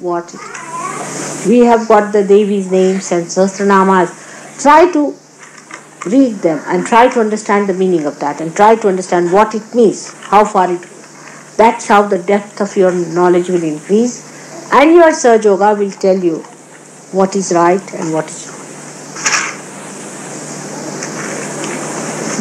what it is. We have got the Devi's names and Sahasranamas. Try to read them and try to understand the meaning of that and try to understand what it means, how far it goes. That's how the depth of your knowledge will increase, and your Sahaja Yoga will tell you what is right and what is wrong.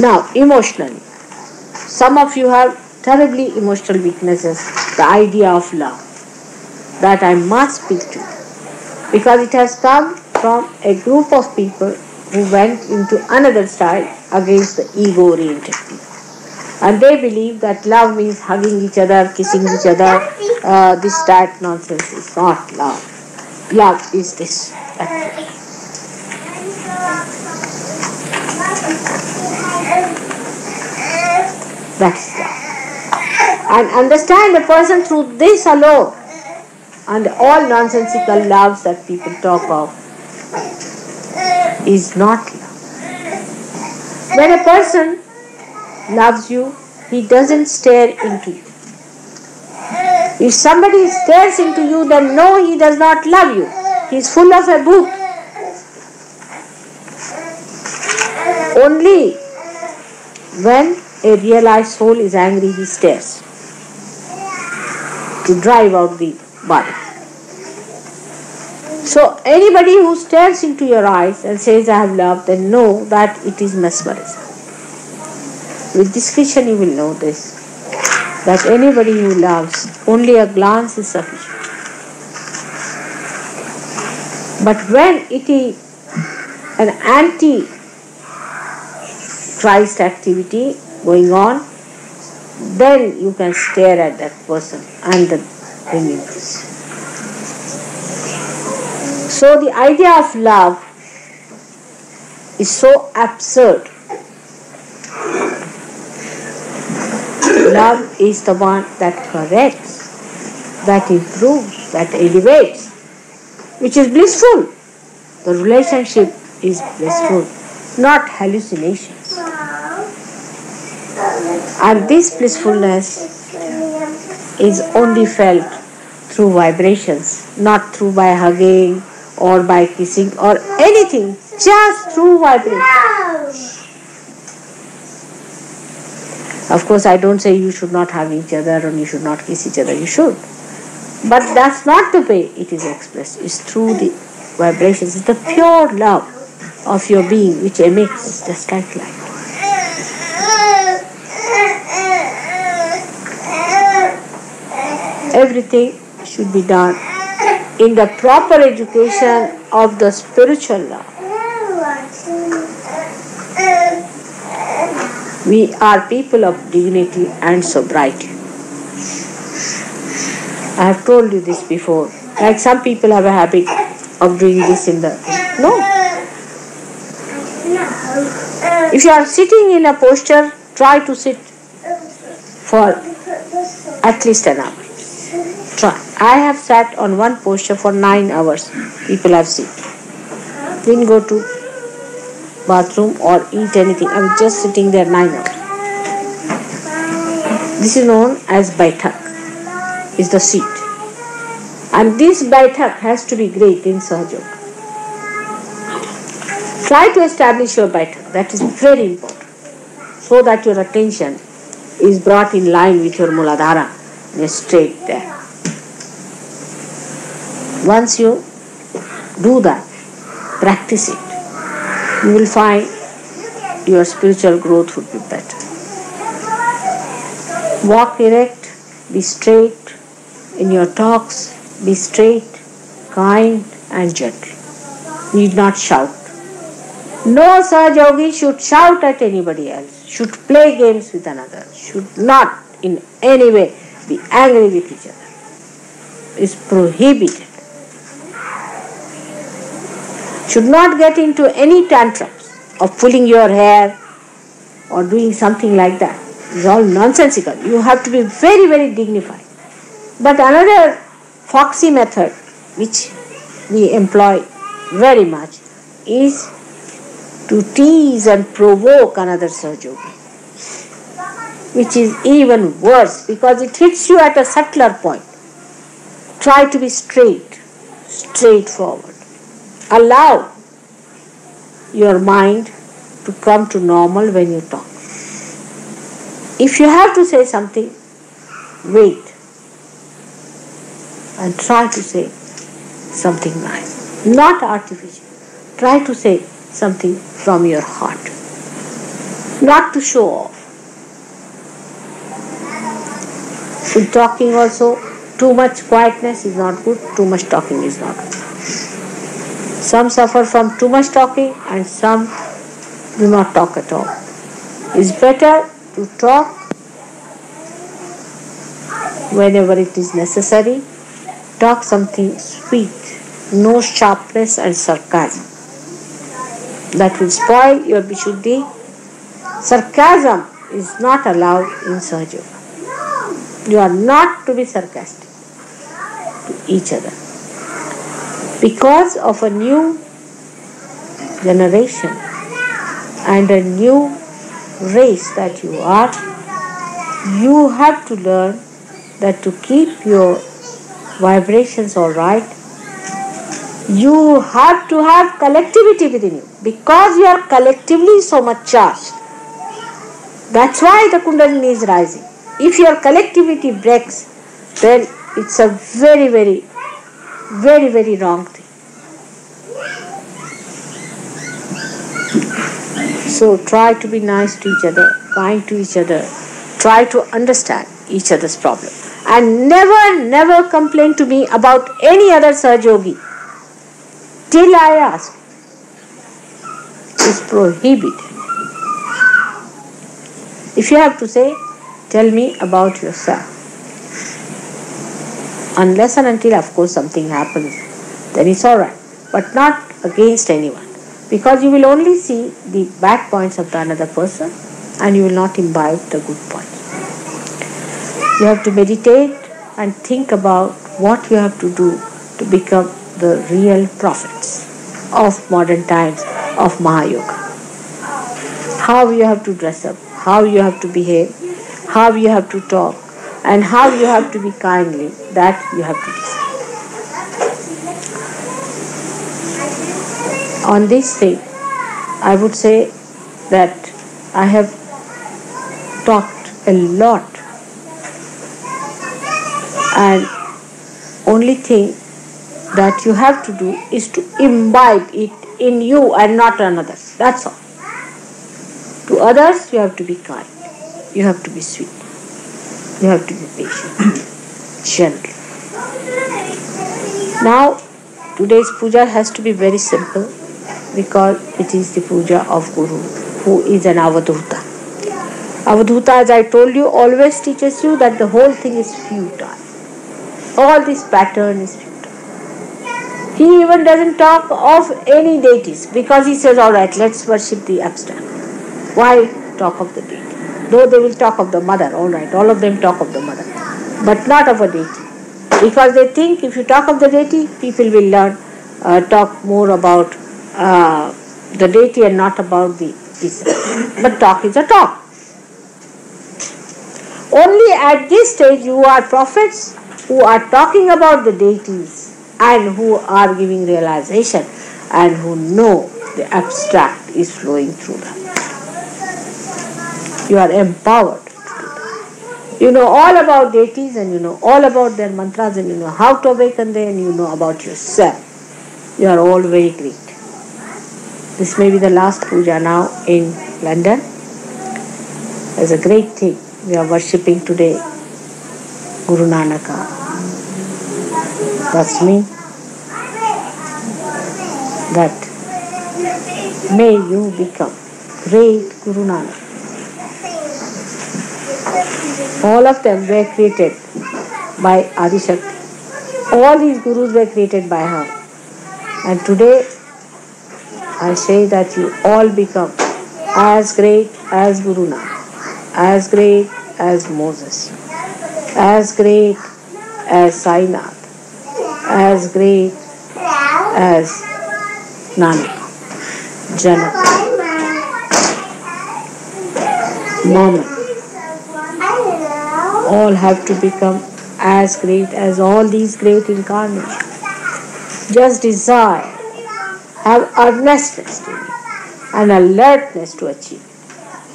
Now, emotionally. Some of you have terribly emotional weaknesses. The idea of love that I must speak to, because it has come from a group of people who went into another style against the ego-oriented people. And they believe that love means hugging each other, kissing each other. This, that nonsense is not love. Love is this. That's love. And understand a person through this alone, and all nonsensical loves that people talk of is not love. When a person loves you, he doesn't stare into you. If somebody stares into you, then no, he does not love you. He is full of a book. Only when a realized soul is angry, he stares to drive out the body. So anybody who stares into your eyes and says, I have loved, then know that it is mesmerism. With discretion you will know this, that anybody who loves, only a glance is sufficient. But when it is an anti-Christ activity going on, then you can stare at that person and bring in peace. So the idea of love is so absurd. Love is the one that corrects, that improves, that elevates, which is blissful. The relationship is blissful, not hallucinations. And this blissfulness is only felt through vibrations, not through by hugging or by kissing or anything, just through vibrations. Of course, I don't say you should not hug each other or you should not kiss each other, you should. But that's not the way it is expressed. It's through the vibrations. It's the pure love of your being which emits just like light. Everything should be done in the proper education of the spiritual love. We are people of dignity and sobriety. I have told you this before. Like some people have a habit of doing this in the... No. If you are sitting in a posture, try to sit for at least an hour. Try. I have sat on one posture for 9 hours. People have seen. Didn't go to bathroom or eat anything. I was just sitting there 9 hours. This is known as Baithak. Is the seat. And this Baithak has to be great in Sahaja Yoga. Try to establish your Baithak. That is very important. So that your attention is brought in line with your Muladhara. And straight there. Once you do that, practice it, you will find your spiritual growth would be better. Walk erect, be straight in your talks, be straight, kind and gentle. Need not shout. No Sahaja Yogi should shout at anybody else, should play games with another, should not in any way be angry with each other. It's prohibited. Should not get into any tantrums of pulling your hair or doing something like that. It's all nonsensical. You have to be very, very dignified. But another foxy method which we employ very much is to tease and provoke another Sahaja Yogi, which is even worse because it hits you at a subtler point. Try to be straightforward. Allow your mind to come to normal when you talk. If you have to say something, wait and try to say something nice, not artificial. Try to say something from your heart, not to show off. In talking also, too much quietness is not good, too much talking is not good. Some suffer from too much talking and some do not talk at all. It's better to talk whenever it is necessary. Talk something sweet, no sharpness and sarcasm. That will spoil your Vishuddhi. Sarcasm is not allowed in Sahaja. You are not to be sarcastic to each other. Because of a new generation and a new race that you are, you have to learn that to keep your vibrations all right, you have to have collectivity within you. Because you are collectively so much charged. That's why the Kundalini is rising. If your collectivity breaks, then it's a very, very, very, very wrong thing. So try to be nice to each other, kind to each other, try to understand each other's problem. And never complain to me about any other Sahajogi till I ask. It's prohibited. If you have to say, tell me about yourself. Unless and until, of course, something happens, then it's alright. But not against anyone. Because you will only see the bad points of the another person and you will not imbibe the good points. You have to meditate and think about what you have to do to become the real prophets of modern times of Mahayoga. How you have to dress up, how you have to behave, how you have to talk, and how you have to be kindly, that you have to decide. On this thing, I would say that I have talked a lot, and only thing that you have to do is to imbibe it in you and not on others. That's all. To others, you have to be kind. You have to be sweet. You have to be patient, gentle. Now, today's puja has to be very simple because it is the puja of Guru, who is an Avadhuta. Avadhuta, as I told you, always teaches you that the whole thing is futile. All this pattern is futile. He even doesn't talk of any deities because he says, alright, let's worship the abstract. Why talk of the deity? Though they will talk of the mother, alright, all of them talk of the mother, but not of a deity. Because they think if you talk of the deity, people will learn, talk more about the deity and not about the Isa. But talk is a talk. Only at this stage you are prophets who are talking about the deities and who are giving realization and who know the abstract is flowing through them. You are empowered to do that. You know all about deities and you know all about their mantras and you know how to awaken them and you know about yourself. You are all very great. This may be the last puja now in London. It's a great thing. We are worshipping today Guru Nanaka. That's me. That may you become great Guru Nanak. All of them were created by Adi Shakti. All these gurus were created by her. And today I say that you all become as great as Guru Nanak, as great as Moses, as great as Sainath, as great as Nanak, Janak, Maman. All have to become as great as all these great incarnations. Just desire, have earnestness to me and alertness to achieve.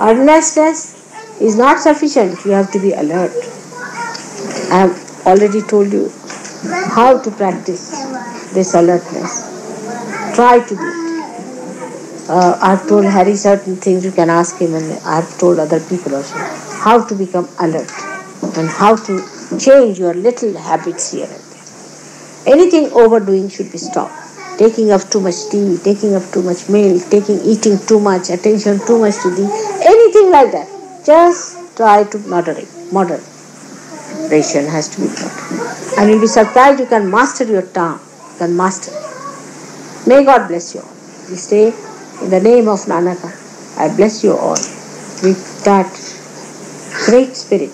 Earnestness is not sufficient, you have to be alert. I have already told you how to practice this alertness. Try to do it. I've told Harry certain things, you can ask him, and I've told other people also how to become alert and how to change your little habits here and there. Anything overdoing should be stopped. Taking of too much tea, taking of too much milk, eating too much, attention too much to the, anything like that. Just try to moderate. Moderation has to be taught. And you'll be surprised you can master your tongue. You can master it. May God bless you all. We stay in the name of Nanaka. I bless you all with that great spirit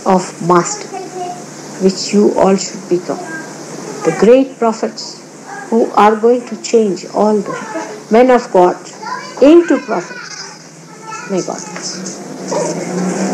of master which you all should become. The great prophets who are going to change all the men of God into prophets. May God bless you.